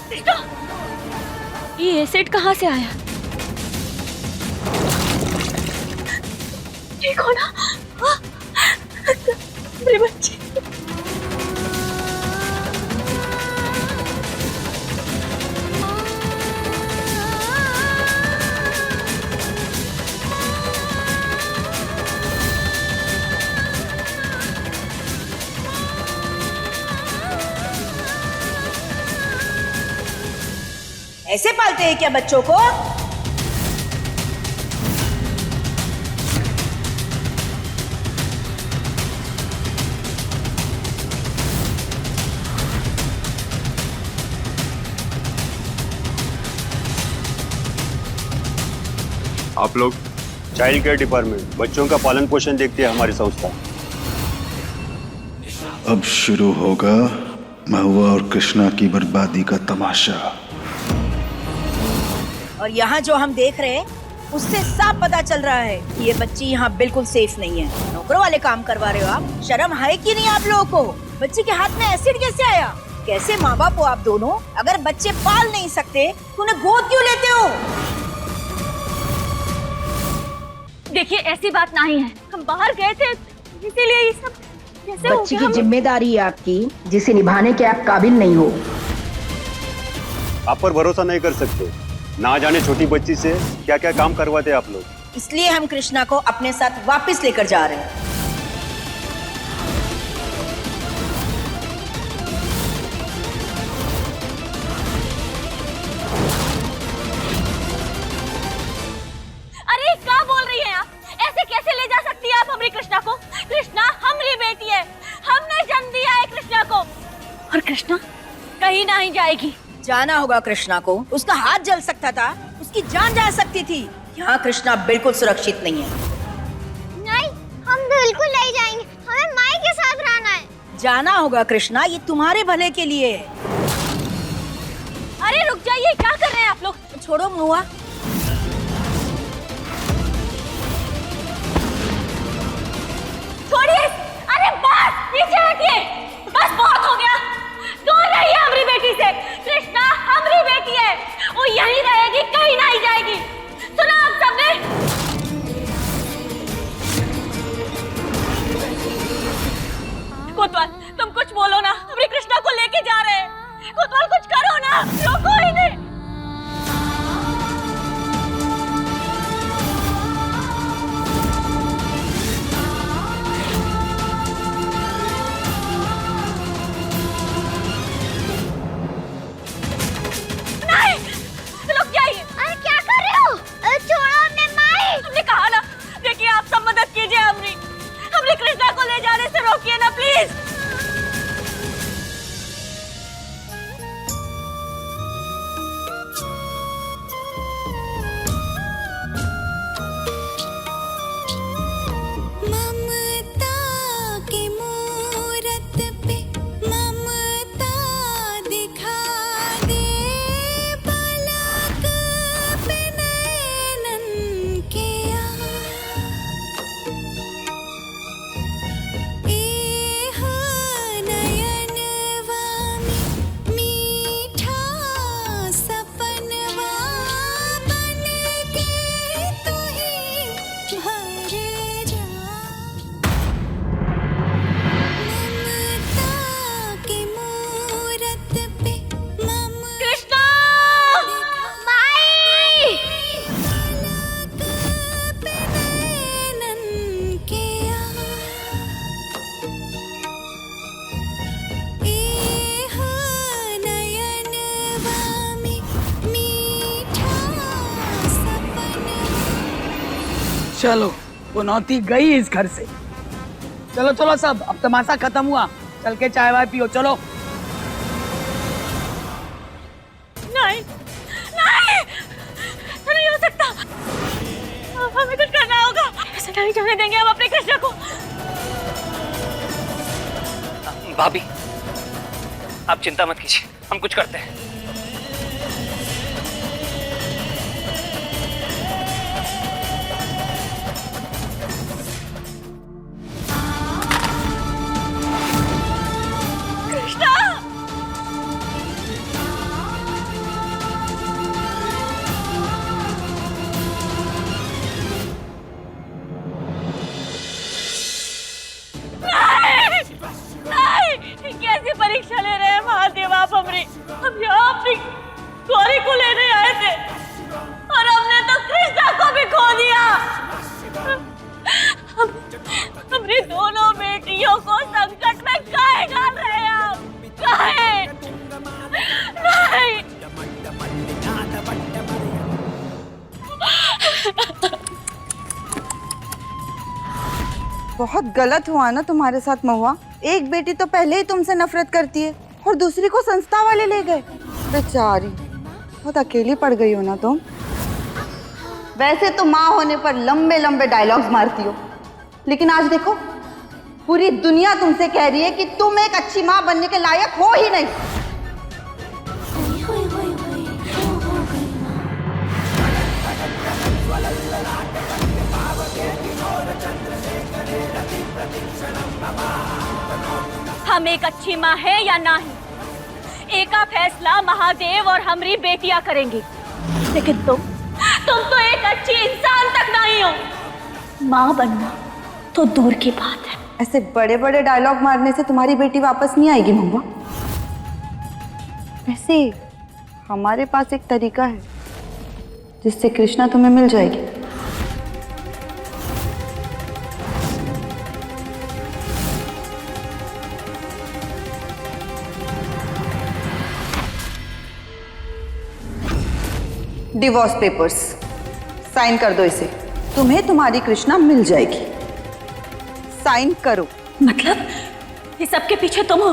कृष्णा, ये एसिड कहाँ से आया? ठीक हो ना? मेरे बच्चे। ऐसे पालते हैं क्या बच्चों को? आप लोग चाइल्ड केयर डिपार्टमेंट बच्चों का पालन पोषण देखती है हमारी संस्था। अब शुरू होगा महुआ और कृष्णा की बर्बादी का तमाशा। और यहाँ जो हम देख रहे हैं उससे साफ पता चल रहा है कि ये बच्ची यहाँ बिल्कुल सेफ नहीं है। नौकरों वाले काम करवा रहे हो आप? शर्म है कि नहीं आप लोगों को? बच्ची के हाथ में एसिड कैसे आया? कैसे माँ बाप हो आप दोनों? अगर बच्चे पाल नहीं सकते तो उन्हें गोद क्यों लेते हो? देखिए, ऐसी बात नहीं है, हम बाहर गए थे इसीलिए ये सब कैसे हो बच्ची गया? की जिम्मेदारी है आपकी, जिसे निभाने के आप काबिल नहीं हो। आप पर भरोसा नहीं कर सकते। ना जाने छोटी बच्ची से क्या क्या काम करवाते आप लोग। इसलिए हम कृष्णा को अपने साथ वापस लेकर जा रहे हैं। अरे क्या बोल रही हैं आप? ऐसे कैसे ले जा सकती है आप हमारी कृष्णा को? कृष्णा हमारी बेटी है, हमने जन्म दिया है कृष्णा को, और कृष्णा कहीं नहीं जाएगी। जाना होगा कृष्णा को। उसका हाथ जल सकता था, उसकी जान जा सकती थी। यहाँ कृष्णा बिल्कुल सुरक्षित नहीं है। नहीं, हम बिल्कुल नहीं जाएंगे, हमें माई के साथ रहना है। जाना होगा कृष्णा, ये तुम्हारे भले के लिए है। अरे रुक जाइए, क्या कर रहे हैं आप लोग? छोड़ो महुआ। छोड़िए। अरे बस, नीचे हटिए। बस बहुत हो गया। दूर रहिए हमारी बेटी से। कृष्णा हमारी बेटी है, वो यहीं रहेगी, कहीं नहीं जाएगी। सुना आप सबने? कोतवाल, तुम कुछ बोलो ना, हमारी कृष्णा को लेके जा रहे हैं। कोतवाल कुछ करो ना, रोको इन्हें। हमने कहा ना, देखिए आप सब मदद कीजिए हमने कृष्णा को ले जाने से रोकिए ना प्लीज। चलो, वो नौती गई इस घर से। चलो चलो सब, अब तमाशा खत्म हुआ, चल के चाय वाय पियो। चलो। नहीं नहीं, तो नहीं हो सकता, हमें कुछ करना होगा। ऐसे नहीं जाने देंगे हम अपने कृष्णा को। भाभी, आप चिंता मत कीजिए, हम कुछ करते हैं। बहुत गलत हुआ ना तुम्हारे साथ महुआ। एक बेटी तो पहले ही तुमसे नफरत करती है और दूसरी को संस्था वाले ले गए। बेचारी, बहुत अकेली पड़ गई हो ना तुम। वैसे तो माँ होने पर लंबे लंबे डायलॉग्स मारती हो, लेकिन आज देखो पूरी दुनिया तुमसे कह रही है कि तुम एक अच्छी माँ बनने के लायक हो ही नहीं। हम एक अच्छी माँ है या ना है, एका फैसला महादेव और हमारी बेटियां करेंगी। लेकिन तुम तो एक अच्छी इंसान तक नहीं हो। माँ बनना तो दूर की बात है। ऐसे बड़े बड़े डायलॉग मारने से तुम्हारी बेटी वापस नहीं आएगी महुआ। वैसे हमारे पास एक तरीका है जिससे कृष्णा तुम्हें मिल जाएगी। डिवोर्स पेपर्स साइन कर दो इसे, तुम्हें तुम्हारी कृष्णा मिल जाएगी। साइन करो। मतलब ये सबके पीछे तुम हो?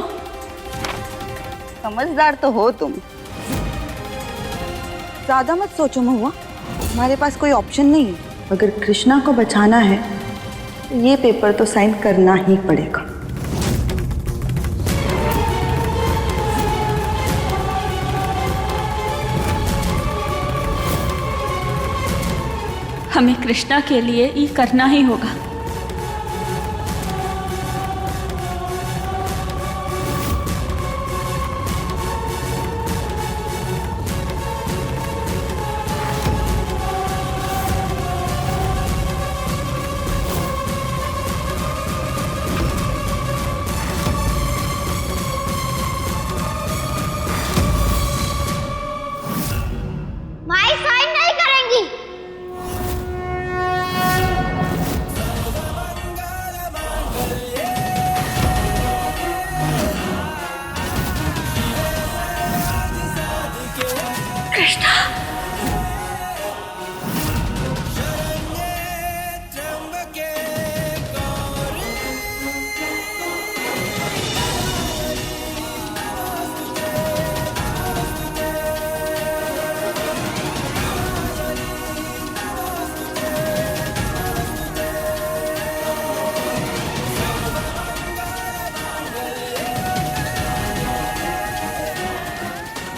समझदार तो हो तुम। ज्यादा मत सोचो महुआ, हमारे पास कोई ऑप्शन नहीं है। अगर कृष्णा को बचाना है तो ये पेपर तो साइन करना ही पड़ेगा। हमें कृष्णा के लिए ये करना ही होगा। माई साइन नहीं करेंगी।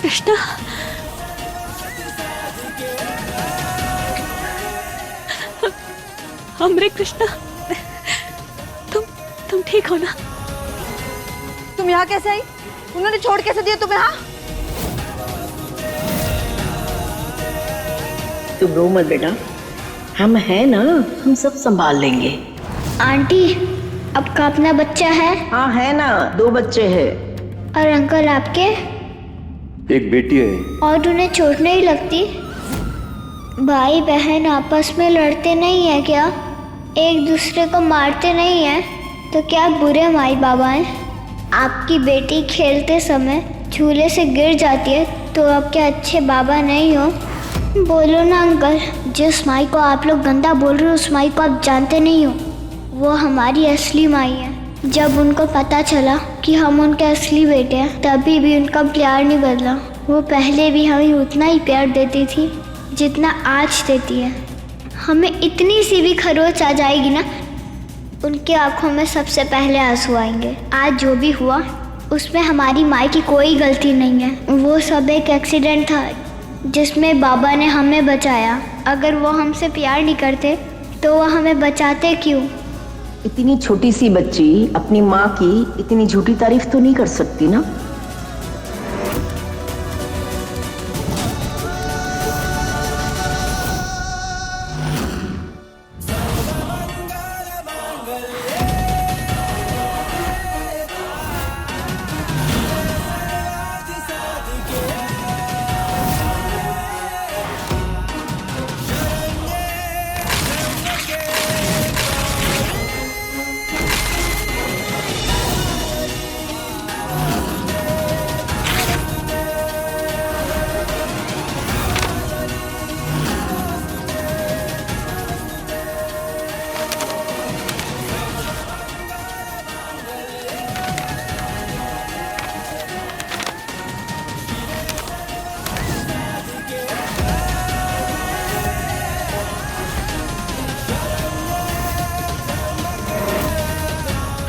कृष्णा, हमरे कृष्णा, तुम ठीक हो ना? तुम यहाँ कैसे आई? उन्होंने छोड़ कैसे दिया तुम्हें? हाँ, तुम रो मत बेटा, हम हैं ना, हम सब संभाल लेंगे। आंटी, आपका अपना बच्चा है? हाँ है ना, 2 बच्चे हैं। और अंकल आपके? एक बेटी है। और उन्हें चोट नहीं लगती? भाई बहन आपस में लड़ते नहीं है क्या? एक दूसरे को मारते नहीं है? तो क्या बुरे माई बाबा हैं? आपकी बेटी खेलते समय झूले से गिर जाती है तो आप क्या अच्छे बाबा नहीं हो? बोलो ना अंकल, जिस माई को आप लोग गंदा बोल रहे हो उस माई को आप जानते नहीं हो। वो हमारी असली माई है। जब उनको पता चला कि हम उनके असली बेटे हैं तभी भी उनका प्यार नहीं बदला। वो पहले भी हमें उतना ही प्यार देती थी जितना आज देती है। हमें इतनी सी भी खरोच आ जाएगी ना, उनकी आंखों में सबसे पहले आंसू आएंगे। आज जो भी हुआ उसमें हमारी माँ की कोई गलती नहीं है। वो सब एक एक्सीडेंट था जिसमें बाबा ने हमें बचाया। अगर वो हमसे प्यार नहीं करते तो वो हमें बचाते क्यों? इतनी छोटी सी बच्ची अपनी माँ की इतनी झूठी तारीफ तो नहीं कर सकती ना।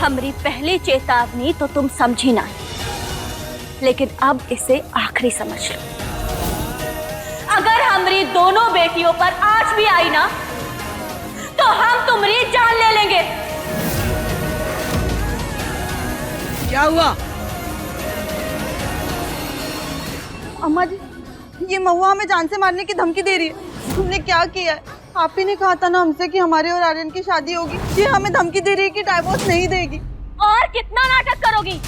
हमारी पहली चेतावनी तो तुम समझी ना, लेकिन अब इसे आखिरी समझ लो। अगर हमारी दोनों बेटियों पर आज भी आई ना, तो हम तुम्हारी जान ले लेंगे। क्या हुआ? अम्मा जी, ये महुआ हमें जान से मारने की धमकी दे रही है। तुमने क्या किया है? आप ही ने कहा था ना हमसे कि हमारे और आर्यन की शादी होगी। ये हमें धमकी दे रही है कि डाइवोर्स नहीं देगी। और कितना नाटक करोगी?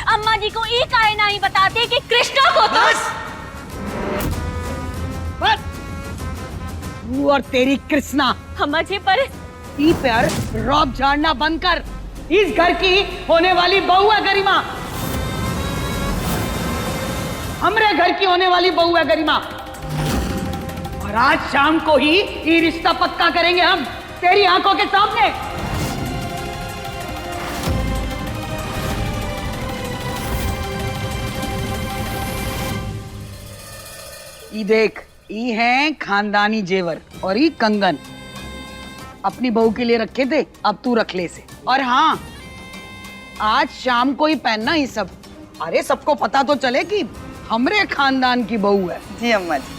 अम्मा जी को एक आए नहीं बताते कि कृष्णा को तो... बस तू और तेरी कृष्णा। अम्मा जी पर रौब झाड़ना बंद कर। इस घर की होने वाली बहू है गरिमा, हमरे घर की होने वाली बहू है गरिमा, और आज शाम को ही ये रिश्ता पक्का करेंगे हम तेरी आंखों के सामने। ये देख, ये हैं खानदानी जेवर और ये कंगन अपनी बहू के लिए रखे थे, अब तू रख ले से। और हाँ, आज शाम को ही पहनना ये सब। अरे सबको पता तो चले कि हमरे खानदान की बहू है। जी अम्मा जी।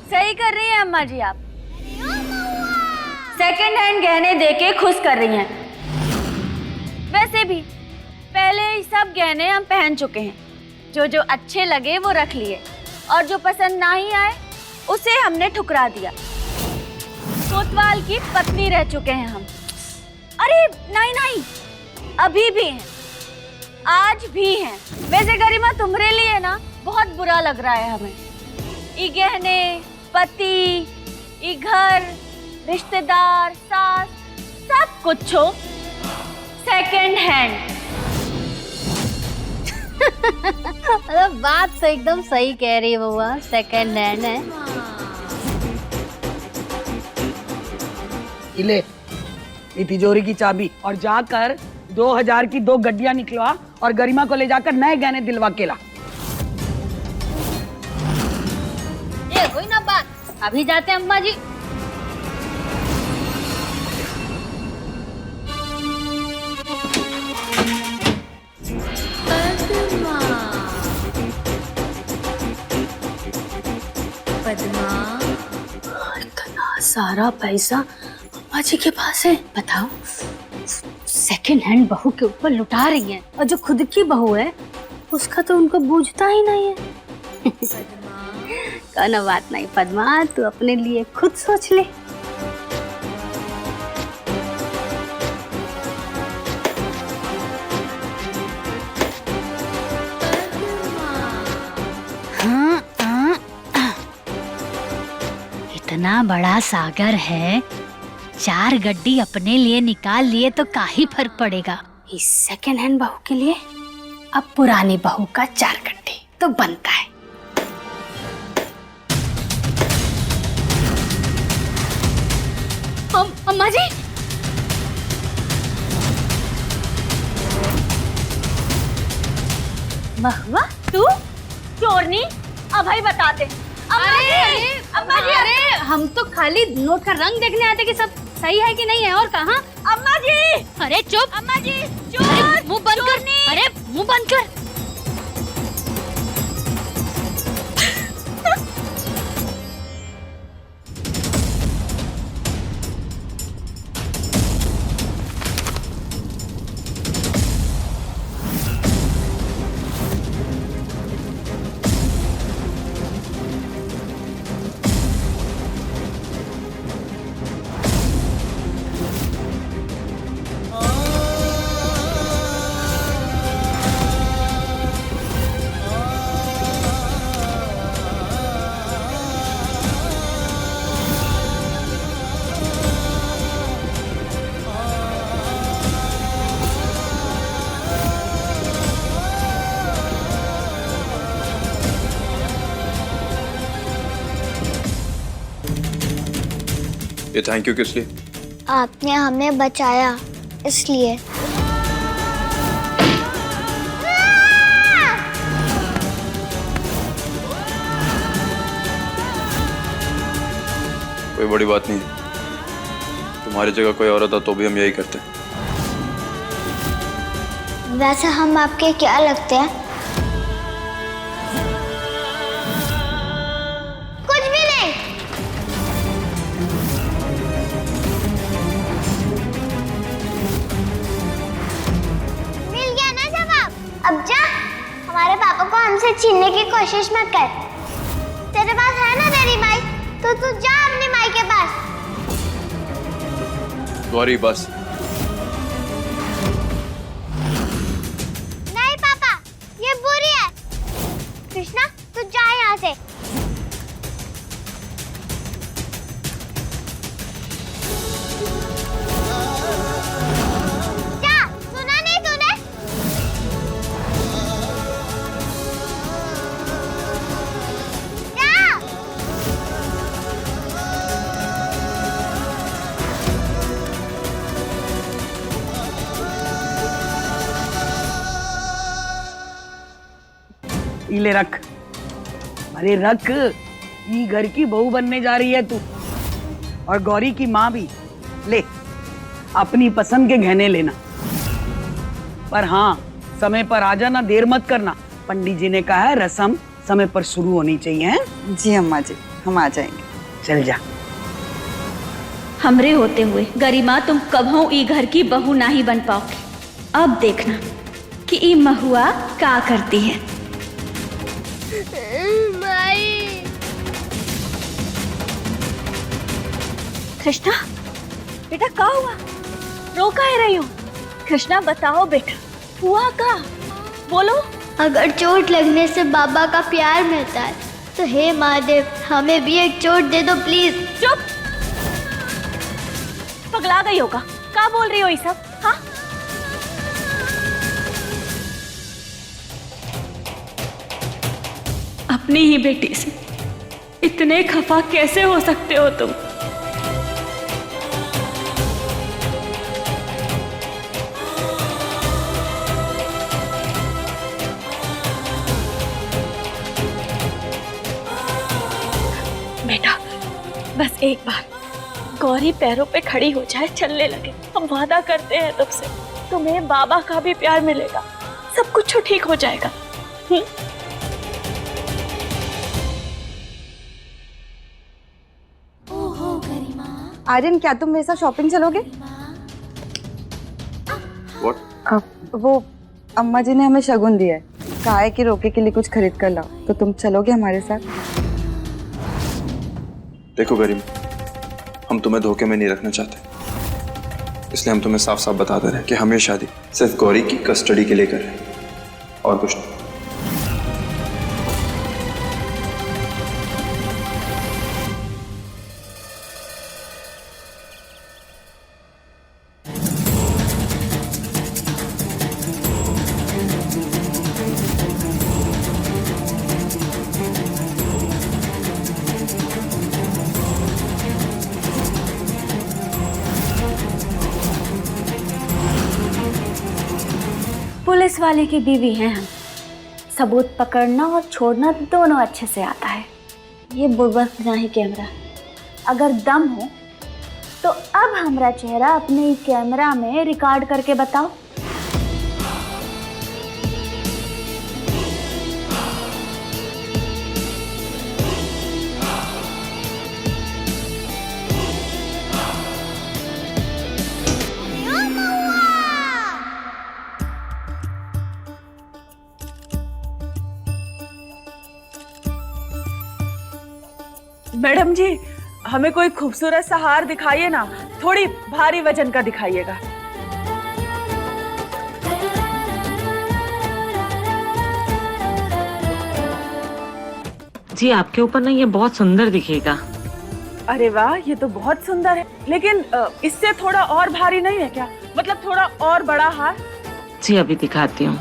सही कर रही है अम्मा जी, आप सेकंड हैंड गहने देके खुश कर रही हैं। वैसे भी पहले ही सब गहने हम पहन चुके हैं, जो अच्छे लगे वो रख लिए, और जो पसंद ना ही आए उसे हमने ठुकरा दिया। कोतवाल की पत्नी रह चुके हैं हम। अरे नहीं, अभी भी हैं, आज भी हैं। वैसे गरिमा तुम्हारे लिए ना बहुत बुरा लग रहा है हमें। ये गहने, पति, ये घर, रिश्तेदार, सास, सब कुछ हो सेकंड हैंड। बात तो एकदम सही कह रही है बउआ, सेकंड हैंड है। ले ये तिजोरी की चाबी और जाकर 2000 की 2 गड्डियां निकलवा और गरिमा को ले जाकर नए गहने दिलवा के ला। ये कोई ना बात, अभी जाते हैं अम्मा जी। इतना सारा पैसा अम्मा जी के पास है, बताओ। सेकंड हैंड बहू के ऊपर लुटा रही हैं, और जो खुद की बहू है उसका तो उनको बूझता ही नहीं है। कोई बात नहीं पद्मा, तू अपने लिए खुद सोच ले। इतना बड़ा सागर है, 4 गड्डी अपने लिए निकाल लिए तो काहे फर्क पड़ेगा। इस सेकंड हैंड बहू के लिए अब पुरानी बहू का 4 गड्ढे तो बनता है। अम्मा जी, महुआ तू चोरनी, अब भाई बता दे। अम्मा जी, अरे हम तो खाली नोट का रंग देखने आते कि सब सही है कि नहीं है, और कहाँ। अम्मा जी, अरे चुप। अम्मा जी, चोर, मुंह बंद कर। अरे मुंह बंद कर। ये थैंक यू किस लिए? आपने हमें बचाया इसलिए। कोई बड़ी बात नहीं, तुम्हारी जगह कोई और होता तो भी हम यही करते। वैसे हम आपके क्या लगते हैं? कुछ भी नहीं। मिल गया ना जवाब? अब जा, हमारे पापा को हमसे छीनने की कोशिश मत कर। तेरे पास है ना तेरी माई, तो तू जा अपनी माई के पास। गौरी बस। नहीं पापा, ये बुरी है। कृष्णा तू जा यहाँ से। जा, सुना नहीं तूने? जा। ले रख। अरे रख, ये घर की बहू बनने जा रही है तू, और गौरी की माँ भी। ले, अपनी पसंद के गहने लेना, पर हाँ समय पर आ जाना, देर मत करना। पंडित जी ने कहा है रस्म समय पर शुरू होनी चाहिए। हैं? जी अम्मा जी, हम आ जाएंगे। चल जा। हमरे होते हुए गरिमा तुम कभों ई घर की बहू नहीं बन पाओगे। अब देखना कि ई महुआ का करती है। माई। कृष्णा बेटा का हुआ, रो काहे रही हो? कृष्णा बताओ बेटा, हुआ का, बोलो। अगर चोट लगने से बाबा का प्यार मिलता है तो हे महादेव हमें भी एक चोट दे दो प्लीज। चुप, पगला गई होगा, क्या बोल रही हो ये सब? हाँ, अपनी ही बेटी से इतने खफा कैसे हो सकते हो तुम? बेटा बस एक बार गौरी पैरों पे खड़ी हो जाए, चलने लगे, हम वादा करते हैं तुमसे, तुम्हें बाबा का भी प्यार मिलेगा, सब कुछ ठीक हो जाएगा। आर्यन, क्या तुम मेरे साथ शॉपिंग चलोगे? What? वो अम्मा जी ने हमें शगुन दिया है, कहा है कि रोके के लिए कुछ खरीद कर लाओ, तो तुम चलोगे हमारे साथ? देखो गरिमा, हम तुम्हें धोखे में नहीं रखना चाहते, इसलिए हम तुम्हें साफ साफ बता दे रहे हैं कि हम ये शादी सिर्फ गौरी की कस्टडी के लिए कर रहे हैं और कुछ नहीं। पुलिस वाले की बीवी हैं हम, सबूत पकड़ना और छोड़ना दोनों अच्छे से आता है। ये बुड़बक नहीं कैमरा, अगर दम हो तो अब हमारा चेहरा अपने कैमरा में रिकॉर्ड करके बताओ। मैडम जी, हमें कोई खूबसूरत सा हार दिखाइए ना, थोड़ी भारी वजन का दिखाइएगा। जी आपके ऊपर ना ये बहुत सुंदर दिखेगा। अरे वाह, ये तो बहुत सुंदर है, लेकिन इससे थोड़ा और भारी नहीं है क्या? मतलब थोड़ा और बड़ा हार। जी अभी दिखाती हूँ।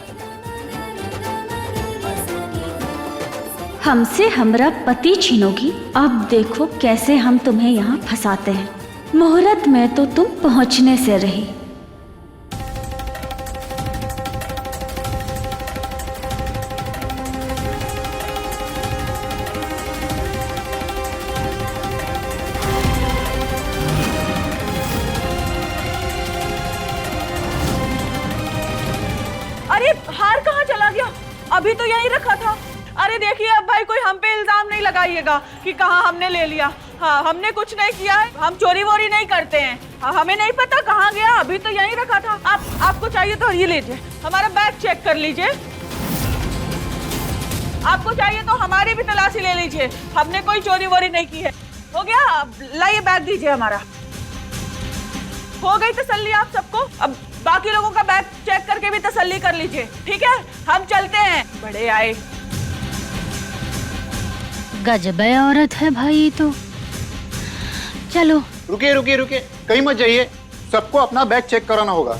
हमसे हमरा पति छीनोगी, अब देखो कैसे हम तुम्हें यहाँ फंसाते हैं। मुहूर्त में तो तुम पहुँचने से रही। अभी तो यहीं रखा था। अरे देखिए अब भाई कोई हम पे इल्जाम नहीं लगाइएगा कि कहाँ हमने ले लिया। हाँ, हमने कुछ नहीं किया है, हम चोरी वोरी नहीं करते हैं। हाँ, हमें नहीं पता कहाँ गया, अभी तो यहीं रखा था। आपको चाहिए तो ये लीजिए, हमारा बैग चेक कर लीजिए। आपको चाहिए तो हमारी भी तलाशी ले लीजिए, हमने कोई चोरी वोरी नहीं की है। हो गया, लाइए बैग दीजिए हमारा। हो गई तसल्ली आप सबको? अब बाकी लोगों का बैग चेक करके भी तसल्ली कर लीजिए, ठीक है? हम चलते हैं। बड़े आए, गजबे औरत है भाई तो। चलो। रुकिए रुकिए रुकिए, कहीं मत जाइए, सबको अपना बैग चेक कराना होगा।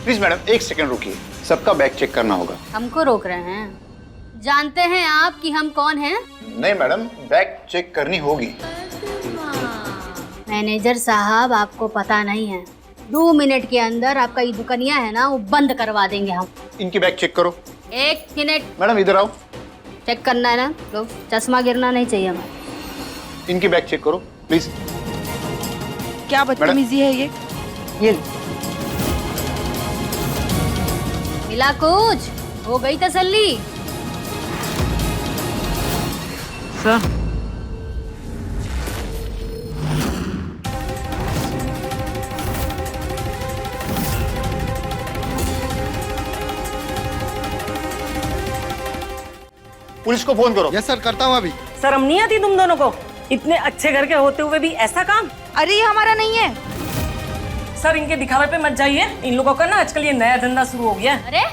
प्लीज मैडम 1 सेकंड रुकिए, सबका बैग चेक करना होगा। हमको रोक रहे हैं? जानते हैं आप कि हम कौन हैं? नहीं मैडम, बैग चेक करनी होगी। मैनेजर साहब, आपको पता नहीं है, 2 मिनट के अंदर आपका ये दुकानिया है ना वो बंद करवा देंगे हम। इनकी बैग चेक करो। 1 मिनट मैडम इधर आओ। चेक करना है ना, लो चश्मा गिरना नहीं चाहिए हमें। इनकी बैग चेक करो प्लीज। क्या बदतमीजी है ये मिला कुछ? हो गई तसल्ली? सर पुलिस को फोन करो। यस सर, करता हूँ अभी। शर्म नहीं आती तुम दोनों को? इतने अच्छे घर के होते हुए भी ऐसा काम? अरे ये हमारा नहीं है। सर इनके दिखावे पे मत जाइए, इन लोगों का ना आजकल ये नया धंधा शुरू हो गया है। अरे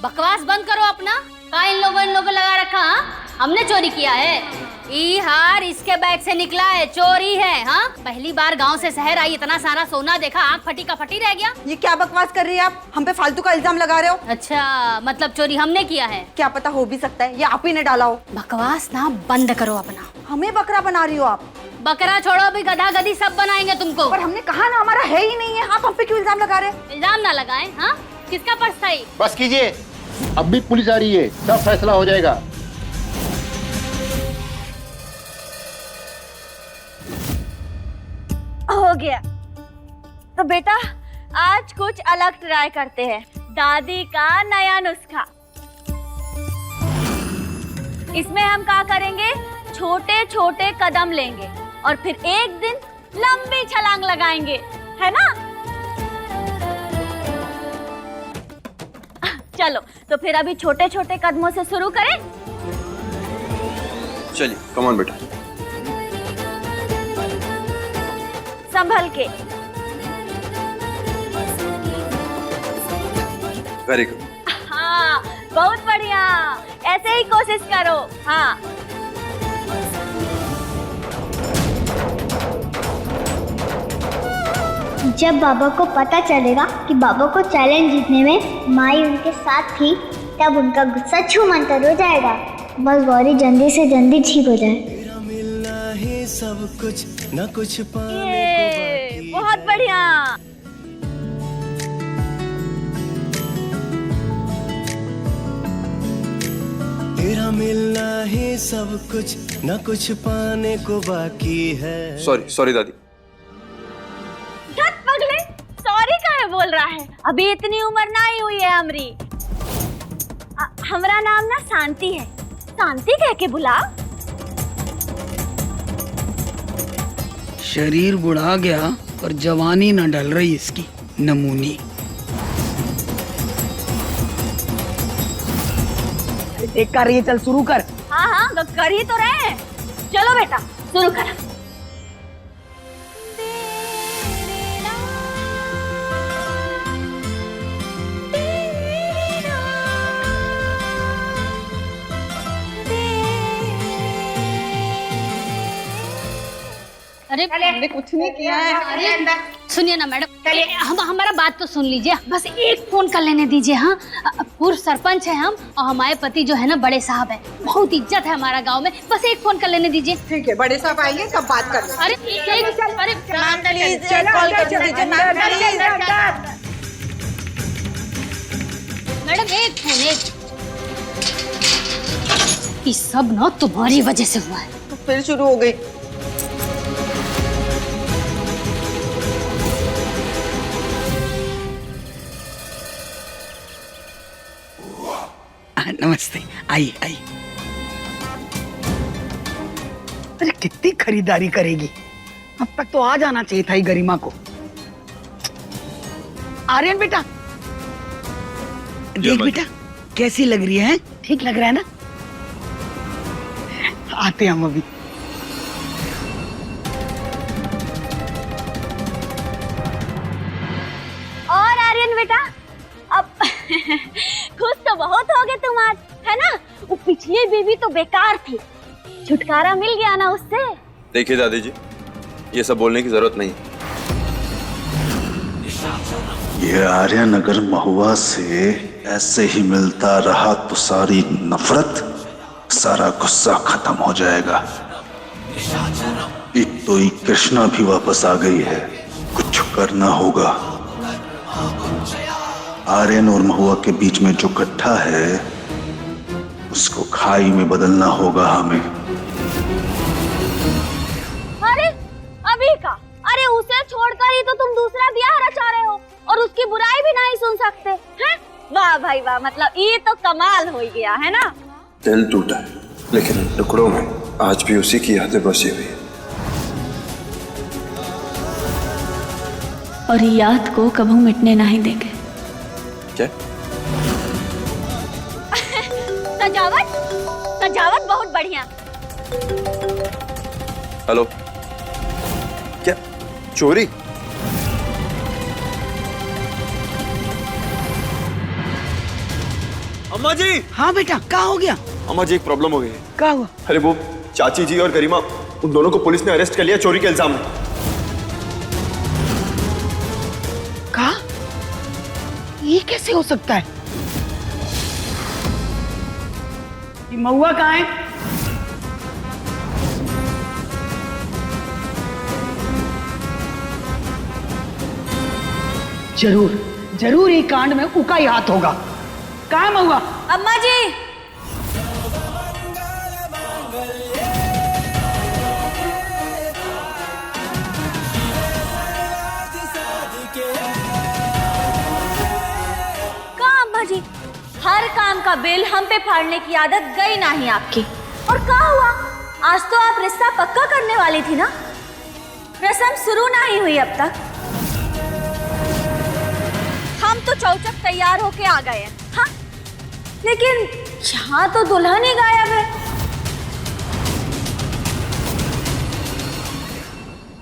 बकवास बंद करो अपना। कहाँ इन लोगों लगा रखा? हमने चोरी किया है? ई हार इसके बैग से निकला है, चोरी है। हाँ, पहली बार गांव से शहर आई, इतना सारा सोना देखा, आँख फटी का फटी रह गया। ये क्या बकवास कर रही है आप? हम पे फालतू का इल्जाम लगा रहे हो। अच्छा, मतलब चोरी हमने किया है? क्या पता, हो भी सकता है ये आप ही ने डाला हो। बकवास ना बंद करो अपना। हमें बकरा बना रही हो आप? बकरा छोड़ो, अभी गधा गधी सब बनाएंगे तुमको। पर हमने कहा ना हमारा है ही नहीं है, आप हम पे क्यों इल्जाम लगा रहे हैं? इल्जाम ना लगाएं। हाँ, किसका पर्स था ये? बस कीजिए, अब भी पुलिस आ रही है, सब फैसला हो जाएगा। हो गया। तो बेटा आज कुछ अलग ट्राई करते हैं, दादी का नया नुस्खा। इसमें हम क्या करेंगे, छोटे छोटे कदम लेंगे और फिर एक दिन लंबी छलांग लगाएंगे, है ना? चलो तो फिर अभी छोटे छोटे कदमों से शुरू करें। चलिए, कम ऑन बेटा। संभल के। Very good. हाँ, बहुत बढ़िया, ऐसे ही कोशिश करो। हाँ, जब बाबा को पता चलेगा कि बाबा को चैलेंज जीतने में माई उनके साथ थी, तब उनका गुस्सा छू मंतर हो जाएगा। बस गौरी जल्दी से जल्दी ठीक हो जाए। सब कुछ न कुछ ये बहुत बढ़िया। तेरा मिलना ही सब कुछ न कुछ पाने को बाकी है। सॉरी दादी। धत पगले, सॉरी काहे बोल रहा है? अभी इतनी उम्र ना ही हुई है हमरी। हमरा नाम ना शांति है, शांति कह के बुला। शरीर बुढ़ा गया और जवानी न ढल रही इसकी, नमूनी। देख कर रही है, चल शुरू कर। हाँ हाँ, कर ही तो रहे हैं। चलो बेटा शुरू कर। अरे हमने कुछ नहीं किया है। अरे सुनिए ना मैडम, हम हमारा बात तो सुन लीजिए, बस एक फोन कर लेने दीजिए। हाँ, पूर्व सरपंच है हम, और हमारे पति जो है ना बड़े साहब है, बहुत इज्जत है हमारा गांव में, बस एक फोन कर लेने दीजिए। ठीक है, बड़े साहब आएंगे तब बात कर लेंगे। अरे अरे कॉल कर दीजिए मैडम, एक फोन। एक ये सब ना तुम्हारी वजह से हुआ है। तो फिर शुरू हो गई। नमस्ते। नमस्ते, आई आई। अरे कितनी खरीदारी करेगी, अब तक तो आ जाना चाहिए था ही गरिमा को। आर्यन बेटा, देख बेटा कैसी लग रही है, ठीक लग रहा है ना? आते हम अभी। और आर्यन बेटा, अब खुश तो बहुत हो गए तुम आज, है ना? वो पिछली बीवी तो बेकार थी, छुटकारा मिल गया ना उससे। देखिए दादी जी, ये सब बोलने की जरूरत नहीं। ये आर्यन अगर महुआ से ऐसे ही मिलता रहा तो सारी नफरत, सारा गुस्सा खत्म हो जाएगा। एक तो ये कृष्णा भी वापस आ गई है, कुछ करना होगा। आर्यन और महुआ के बीच में जो गड्ढा है उसको खाई में बदलना होगा हमें। अरे अभी का, अरे उसे छोड़कर ही तो तुम दूसरा ब्याह रचा रहे हो और उसकी बुराई भी नहीं सुन सकते हैं? वाह भाई वाह, मतलब ये तो कमाल हो गया है ना। दिल टूटा है, लेकिन टुकड़ों में आज भी उसी की यादें बसी हुई है। और ये याद को कभी मिटने नहीं देंगे। क्या? सजावट, सजावट बहुत बढ़िया। हेलो, क्या चोरी? अम्मा जी। हाँ बेटा, क्या हो गया? अम्मा जी, एक प्रॉब्लम हो गई है। क्या हुआ? अरे वो चाची जी और गरिमा, उन दोनों को पुलिस ने अरेस्ट कर लिया चोरी के इल्जाम में। कहा? ये कैसे हो सकता है? ये महुआ कहाँ है? जरूर जरूर ये कांड में उका ही हाथ होगा। कहाँ है महुआ? अम्मा जी, कहाँ अम्मा जी? हर काम का बिल हम पे फाड़ने की आदत गई नहीं आपकी। और क्या हुआ? आज तो आप रिश्ता पक्का करने वाली थी ना? रस्म शुरू नहीं हुई अब तक। हम तो चौचक तैयार होके आ गए हैं, हाँ? लेकिन यहाँ तो दुल्हन ही गायब है।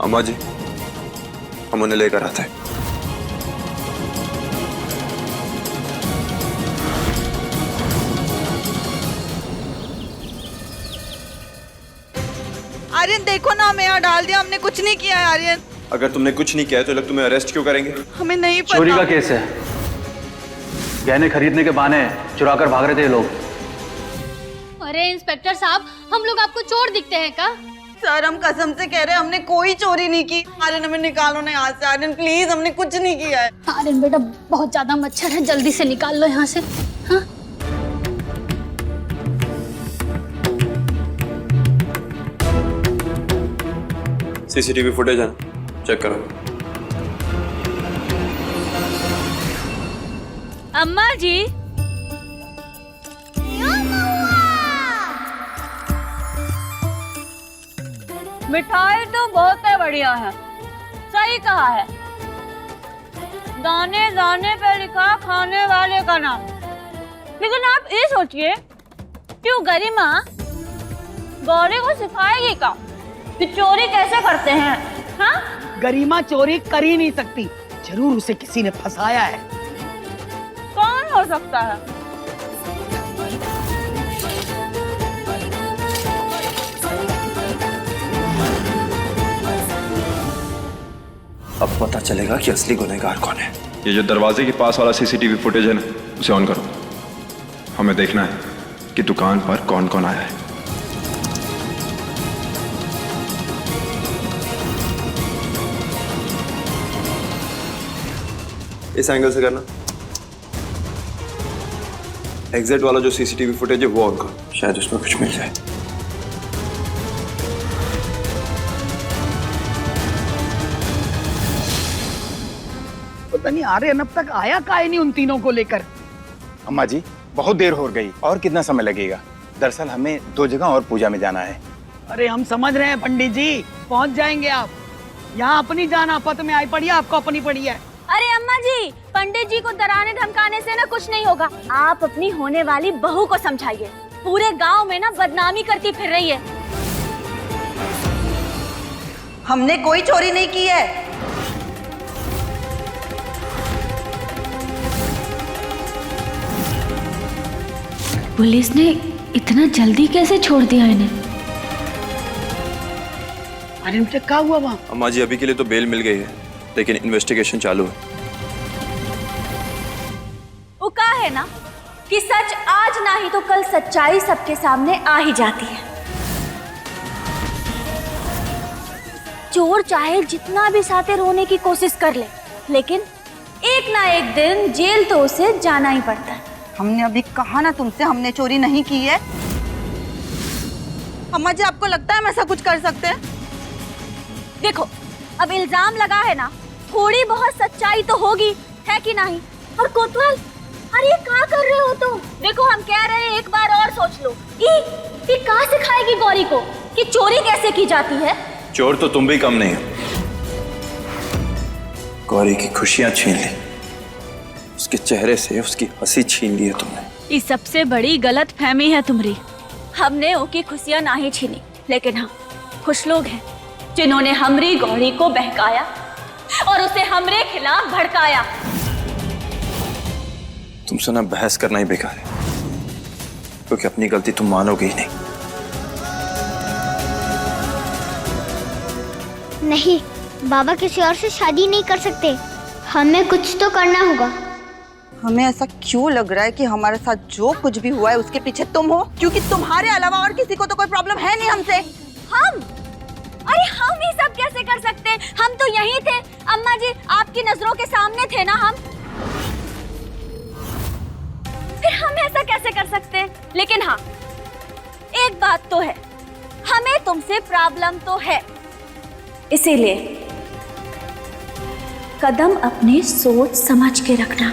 अम्मा जी, हम उन्हें लेकर आते हैं। आर्यन देखो ना, हमें यहाँ डाल दिया, हमने कुछ नहीं किया है आर्यन। अगर तुमने कुछ नहीं किया है तो लोग तुम्हें अरेस्ट क्यों करेंगे? हमें नहीं पता। चोरी का केस है, गहने खरीदने के बहाने चुरा कर भाग रहे थे ये लोग। अरे इंस्पेक्टर साहब, हम लोग आपको चोर दिखते हैं क्या? सर, हम कसम से कह रहे हैं, हमने कोई चोरी नहीं की। आर्यन, हमें निकालो ना यहाँ से। आर्यन प्लीज, हमने कुछ नहीं किया है। आर्यन बेटा, बहुत ज्यादा मच्छर है, जल्दी से निकाल लो यहाँ से। हाँ? सीसीटीवी फुटेज है, चेक करो। अम्मा जी, मिठाई तो बहुत ही बढ़िया है, सही कहा है। दाने दाने पे लिखा खाने वाले का नाम। लेकिन आप ये सोचिए कि वो गरिमा गौरी को सिखाएगी क्या कि चोरी कैसे करते हैं? हाँ? गरिमा चोरी कर ही नहीं सकती, जरूर उसे किसी ने फंसाया है। कौन हो सकता है? अब पता चलेगा कि असली गुनहगार कौन है। ये जो दरवाजे के पास वाला सीसीटीवी फुटेज है ना, उसे ऑन करो। हमें देखना है कि दुकान पर कौन कौन आया है। इस एंगल से करना। एग्जिट वाला जो सीसीटीवी फुटेज है वो ऑन करो, शायद उसमें कुछ मिल जाए। पता नहीं आर्यन अब तक आया काहे नहीं उन तीनों को लेकर। अम्मा जी, बहुत देर हो गई। और कितना समय लगेगा? दरअसल हमें 2 जगह और पूजा में जाना है। अरे हम समझ रहे हैं पंडित जी, पहुंच जाएंगे आप। यहाँ अपनी जान आफत में आई पड़ी है, आपको अपनी पड़ी है। अरे अम्मा जी, पंडित जी को डराने धमकाने से ना कुछ नहीं होगा। आप अपनी होने वाली बहू को समझाइए, पूरे गांव में ना बदनामी करती फिर रही है। हमने कोई चोरी नहीं की है। पुलिस ने इतना जल्दी कैसे छोड़ दिया इन्हें? अरे मुझे क्या हुआ वहाँ? अम्मा जी अभी के लिए तो बेल मिल गई है, लेकिन इन्वेस्टिगेशन चालू है। वो कहा है ना कि सच आज ना ही तो कल सच्चाई सबके सामने आ ही जाती है। चोर चाहे जितना भी साथे रोने की कोशिश कर ले, लेकिन एक ना एक दिन जेल तो उसे जाना ही पड़ता है। हमने अभी कहा ना तुमसे, हमने चोरी नहीं की है। अम्मा जी, आपको लगता है हम ऐसा कुछ कर सकते हैं? देखो, अब इल्जाम लगा है ना, थोड़ी बहुत सच्चाई तो होगी, है कि नहीं? और कोतवाल, अरे ये क्या कर रहे हो तुम? देखो हम कह रहे हैं, एक बार और सोच लो। ये कहाँ सिखाएगी गौरी को कि चोरी कैसे की जाती है? चोर तो तुम भी कम नहीं हो। गौरी की खुशियां छीन ली, उसके चेहरे से उसकी हंसी छीन ली है तुमने। ये सबसे बड़ी गलत फहमी है तुम्हारी। हमने उसकी खुशियां ना ही छीनी, लेकिन हम कुछ लोग हैं जिन्होंने हमरी गौरी को बहकाया और उसे हमरे खिलाफ भड़काया। तुमसे ना बहस करना ही बेकार है, क्योंकि अपनी गलती तुम मानोगे ही नहीं। नहीं, बाबा किसी और से शादी नहीं कर सकते। हमें कुछ तो करना होगा। हमें ऐसा क्यों लग रहा है कि हमारे साथ जो कुछ भी हुआ है उसके पीछे तुम हो? क्योंकि तुम्हारे अलावा और किसी को तो कोई प्रॉब्लम है नहीं हमसे। हम? अरे हम ही सब कैसे कर सकते हैं? हम तो यहीं थे अम्मा जी, आपकी नजरों के सामने थे ना हम। फिर हम ऐसा कैसे कर सकते हैं? लेकिन हाँ, एक बात तो है, हमें तुमसे प्रॉब्लम तो है, इसीलिए कदम अपने सोच समझ के रखना,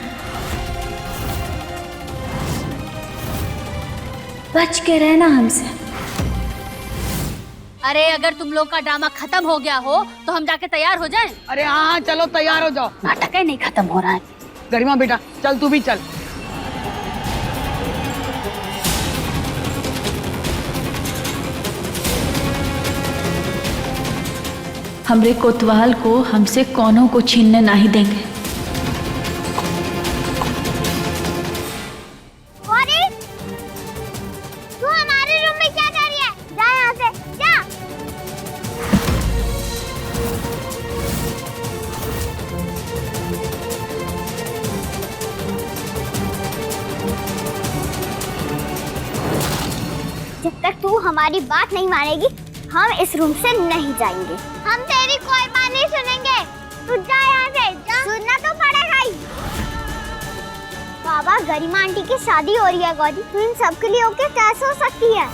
बच के रहना हमसे। अरे अगर तुम लोग का ड्रामा खत्म हो गया हो तो हम जाके तैयार हो जाएं। अरे हाँ, चलो तैयार हो जाओ। नाटक ही नहीं खत्म हो रहा है। गरिमा बेटा, चल तू भी चल। हमरे कोतवाल को हमसे कौनों को छीनने नहीं देंगे। गौरी, तू हमारे रूम में क्या कर रही है? जा यहाँ से, जा। जब तक तू हमारी बात नहीं मानेगी, हम इस रूम से नहीं जाएंगे। हम तेरी कोई बात नहीं सुनेंगे। तू जा यहाँ से, जा। सुनना तो पड़ेगा ही। बाबा, गरिमा आंटी की शादी हो रही है गौरी, तू इन सब के लिए ओके कैसे हो सकती है?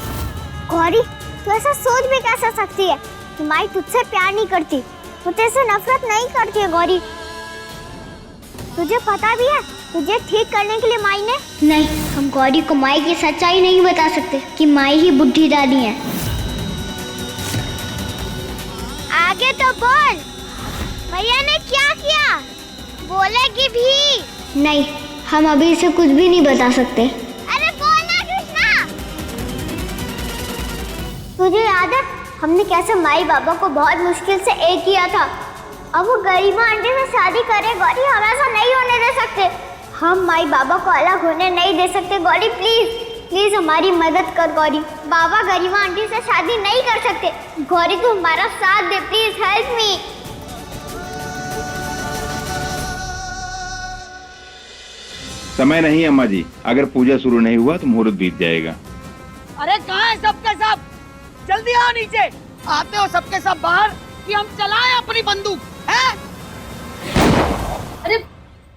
गौरी, तू ऐसा सोच भी कैसे सकती है? माई तुझसे प्यार नहीं करती, वो तेरे नफरत नहीं करती है गौरी। तुझे पता भी है तुझे ठीक करने के लिए माई ने नहीं, हम गौरी को माई की सच्चाई नहीं बता सकते कि माई ही बुद्धि डाली है। आगे तो बोल, भैया ने क्या किया? बोलेगी भी नहीं। हम अभी इसे कुछ भी नहीं बता सकते। अरे बोल ना कृष्णा। तुझे याद है हमने कैसे माई बाबा को बहुत मुश्किल से एक किया था? अब वो गरिमा आंटी से शादी करे गौरी, हम ऐसा नहीं होने दे सकते। हम माई बाबा को अलग होने नहीं दे सकते गौरी। प्लीज प्लीज हमारी मदद कर गौरी। बाबा गरिमा आंटी से शादी नहीं कर सकते। गौरी तू हमारा साथ दे, प्लीज हेल्प मी। समय नहीं अम्मा जी, अगर पूजा शुरू नहीं हुआ तो मुहूर्त बीत जाएगा। अरे कहाँ है सबके सब? जल्दी आओ नीचे। आते हो सबके सब बाहर कि हम चलाएं अपनी बंदूक, हैं? अरे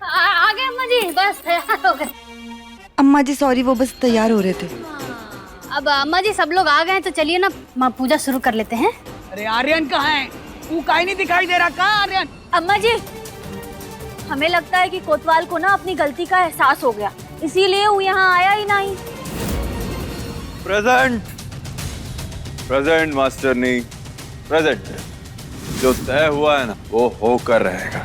आ गए अम्मा जी, बस तैयार हो गए। अम्मा जी सॉरी, वो बस तैयार हो रहे थे। अब अम्मा जी सब लोग आ गए तो चलिए ना माँ पूजा शुरू कर लेते हैं। अरे आर्यन कहाँ है? तू काहे नहीं दिखाई दे रहा? कहाँ आर्यन? अम्मा जी, हमें लगता है कि कोतवाल को ना अपनी गलती का एहसास हो गया, इसीलिए वो यहाँ आया ही नहीं। प्रेजेंट प्रेजेंट मास्टरनी प्रेजेंट। जो तय हुआ है ना वो होकर रहेगा।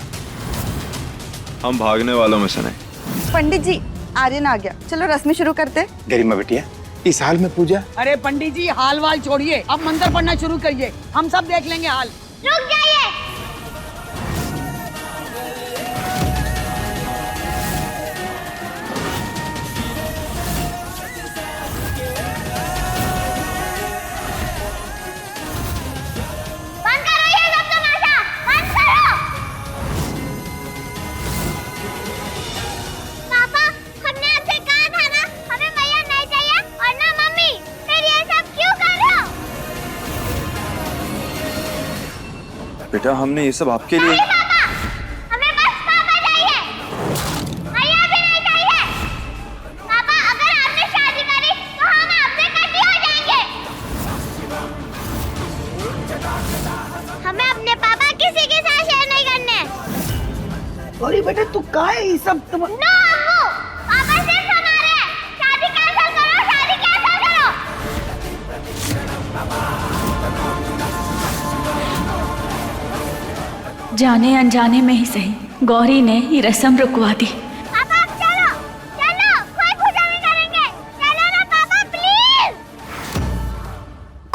हम भागने वालों में से नहीं। पंडित जी, आर्यन आ गया, चलो रस्म शुरू करते। गरिमा बिटिया, इस हाल में पूजा। अरे पंडित जी, हाल वाल छोड़िए, अब मंत्र पढ़ना शुरू करिए, हम सब देख लेंगे हाल। रुक जाइए। बंद करो ये सब तमाशा, बंद करो। पापा, हमने आपसे कहा था ना, हमें मैया नहीं चाहिए और ना मम्मी, फिर ये सब क्यों कर रहे हो? बेटा हमने ये सब आपके लिए। नहीं पापा, हमें बस पापा चाहिए, मैया भी नहीं चाहिए। पापा, अगर आपने शादी करी तो हम आपसे कटी हो जाएंगे। हमें अपने पापा किसी के साथ शेयर नहीं करने। अरे बेटा तू का है ये सब तुम? नो अम्मू, पापा सिर्फ हमारे हैं। शादी कैंसिल करो, शादी कैंसिल करो। जाने अनजाने में ही सही, गौरी ने ये रस्म रुकवा दी। पापा अब चलो, चलो, कोई पूजा नहीं करेंगे। चलो ना पापा, प्लीज।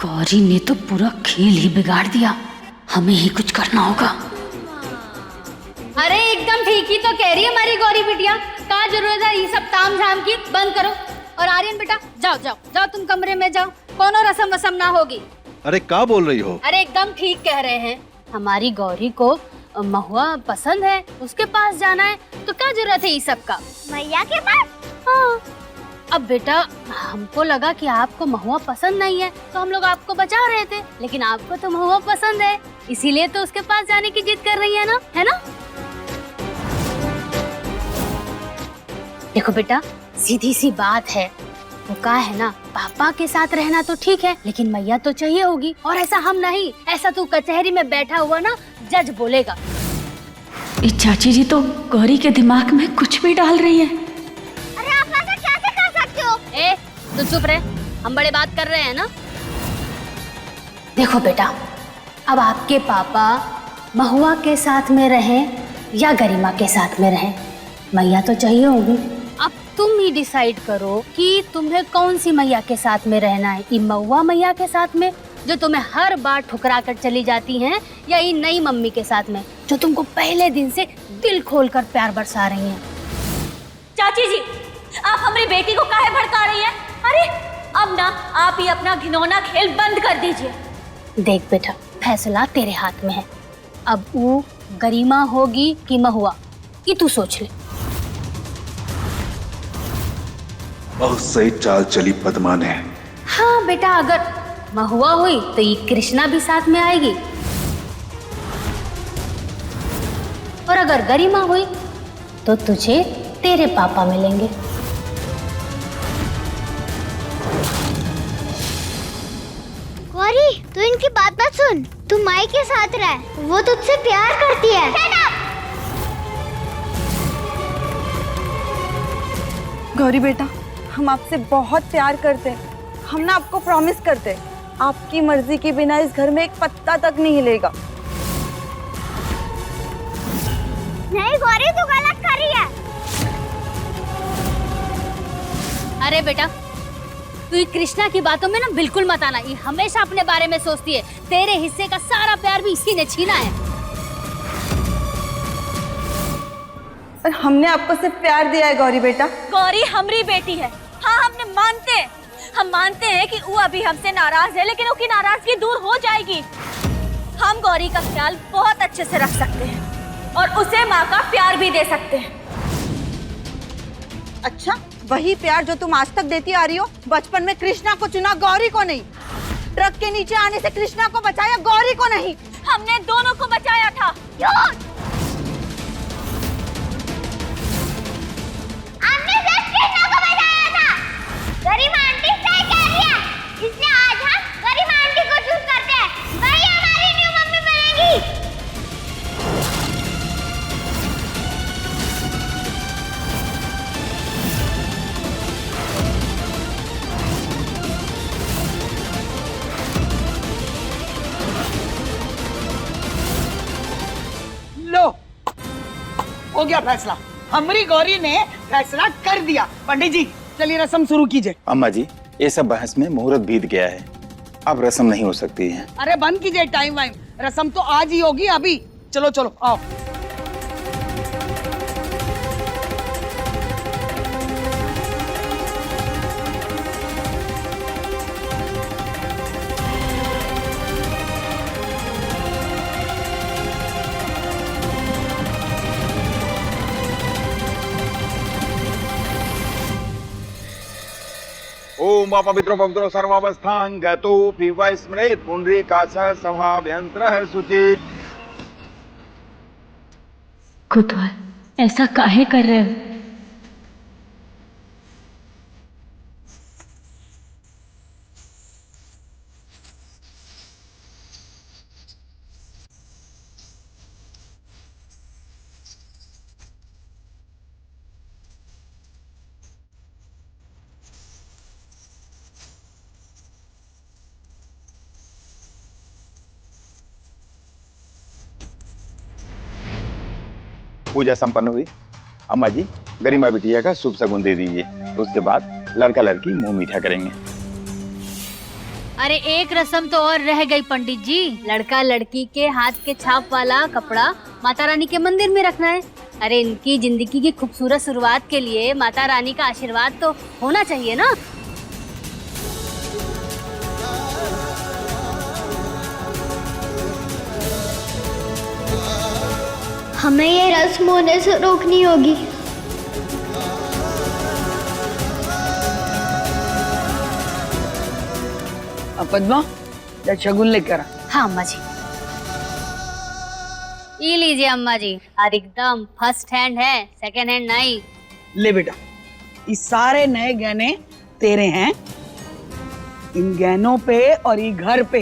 गौरी ने तो पूरा खेल ही बिगाड़ दिया, हमें ही कुछ करना होगा। अरे एकदम ठीक ही तो कह रही है हमारी गौरी बिटिया, क्या जरूरत है ये सब ताम झाम की, बंद करो। और आर्यन बेटा जाओ जाओ जाओ, तुम कमरे में जाओ, कोनो रस्म वसम ना होगी। अरे क्या बोल रही हो? अरे एकदम ठीक कह रहे हैं, हमारी गौरी को महुआ पसंद है, उसके पास जाना है, तो क्या जरूरत है ये सब का? मैया के पास? हाँ। अब बेटा हमको लगा कि आपको महुआ पसंद नहीं है, तो हम लोग आपको बचा रहे थे, लेकिन आपको तो महुआ पसंद है, इसीलिए तो उसके पास जाने की जिद कर रही है ना, है ना? देखो बेटा, सीधी सी बात है, वो कहा है ना, पापा के साथ रहना तो ठीक है, लेकिन मैया तो चाहिए होगी, और ऐसा हम नहीं, ऐसा तू कचहरी में बैठा हुआ ना जज बोलेगा। ये चाची जी तो गौरी के दिमाग में कुछ भी डाल रही है। अरे आप ऐसा कैसे कर सकते हो? ए, तू चुप रहे, हम बड़े बात कर रहे हैं ना। देखो बेटा, अब आपके पापा महुआ के साथ में रहें या गरिमा के साथ में रहें, मैया तो चाहिए होगी। अब तुम ही डिसाइड करो कि तुम्हें कौन सी मैया के साथ में रहना है, ये महुआ मैया के साथ में जो तुम्हें हर बार ठुकरा कर चली जाती हैं, या ये नई मम्मी के साथ में जो तुमको पहले दिन से दिल खोलकर प्यार बरसा रही हैं। चाची जी, आप हमारी बेटी को काहे भड़का रही हैं? अरे अब ना आप ही अपना घिनौना खेल बंद कर दीजिए। देख बेटा, फैसला तेरे हाथ में है, अब वो गरिमा होगी कि महुआ, ये तू सोच ले। बहुत सही चाल चली पद्मा ने। हाँ बेटा, अगर महुआ हुई तो ये कृष्णा भी साथ में आएगी, और अगर गरिमा हुई तो तुझे तेरे पापा मिलेंगे। गौरी, तू इनकी बात मत सुन, तू माई के साथ रह, वो तुझसे प्यार करती है। गौरी बेटा, हम आपसे बहुत प्यार करते हैं, हम ना आपको प्रॉमिस करते हैं, आपकी मर्जी के बिना इस घर में एक पत्ता तक नहीं हिलेगा। नहीं गौरी, तू गलत कर रही है। अरे बेटा, तू ये कृष्णा की बातों में ना बिल्कुल मत आना, ये हमेशा अपने बारे में सोचती है, तेरे हिस्से का सारा प्यार भी इसी ने छीना है। और हमने आपको सिर्फ प्यार दिया है गौरी बेटा। गौरी हमारी बेटी है, हाँ हम मानते हैं कि वो अभी हमसे नाराज है, लेकिन उसकी नाराजगी दूर हो जाएगी। हम गौरी का ख्याल बहुत अच्छे से रख सकते हैं और उसे माँ का प्यार भी दे सकते हैं। अच्छा, वही प्यार जो तुम आज तक देती आ रही हो। बचपन में कृष्णा को चुना, गौरी को नहीं। ट्रक के नीचे आने से कृष्णा को बचाया, गौरी को नहीं। हमने दोनों को बचाया था। हमने सिर्फ कृष्णा को बचाया था। गरिमा आंटी सही कह रही है, इसलिए आज हम गरिमा आंटी को चूज करते हैं, वही हमारी न्यू मम्मी बनेगी। गया फैसला। हमारी गौरी ने फैसला कर दिया। पंडित जी चलिए रस्म शुरू कीजिए। अम्मा जी ये सब बहस में मुहूर्त बीत गया है, अब रस्म नहीं हो सकती है। अरे बंद कीजिए टाइम वाइम, रस्म तो आज ही होगी अभी। चलो चलो आओ। ओम पवित्रो पवित्रो सर्वावस्थां गतो विस्मृत पुंडरीकाक्षः समाभ्यंतरः शुचि। कोतवाल ऐसा काहे कर रहे हो? पूजा संपन्न हुई। अम्मा जी गरिमा बिटिया का शुभ शगुन दे दीजिए, उसके बाद लड़का लड़की मुंह मीठा करेंगे। अरे एक रस्म तो और रह गई पंडित जी। लड़का लड़की के हाथ के छाप वाला कपड़ा माता रानी के मंदिर में रखना है। अरे इनकी जिंदगी की खूबसूरत शुरुआत के लिए माता रानी का आशीर्वाद तो होना चाहिए ना। हमें ये रस्म होने से रोकनी होगी। पद्मा जा शगुन लेकर। हाँ अम्मा जी। ये लीजिए अम्मा जी, और एकदम फर्स्ट हैंड है, सेकंड हैंड नहीं। ले बेटा, ये सारे नए गहने तेरे हैं। इन गहनों पे और ये घर पे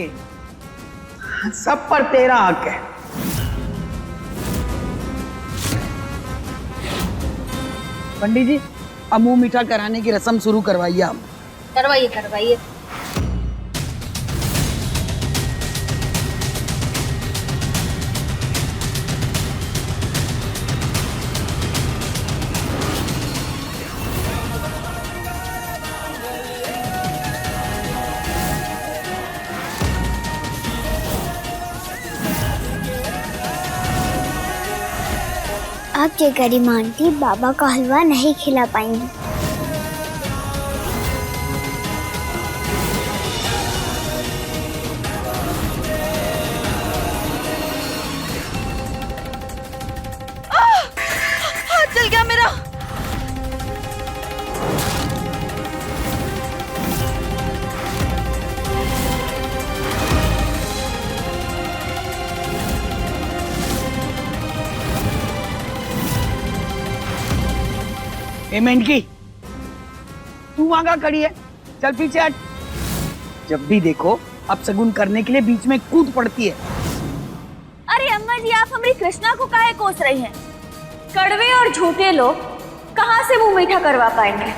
सब पर तेरा हक है। पंडित जी अब मुंह मीठा कराने की रस्म शुरू करवाइए आप। करवाइए करवाइए। आपके गरिमा आंटी बाबा का हलवा नहीं खिला पाएंगी। हाथ जल गया मेरा। पेमेंट की तू वहां खड़ी है, चल पीछे हट। जब भी देखो अब शगुन करने के लिए बीच में कूद पड़ती है। अरे अम्मा जी आप हमारी कृष्णा को काहे कोस रही हैं? कड़वे और झूठे लोग कहाँ से मुंह मीठा करवा पाएंगे?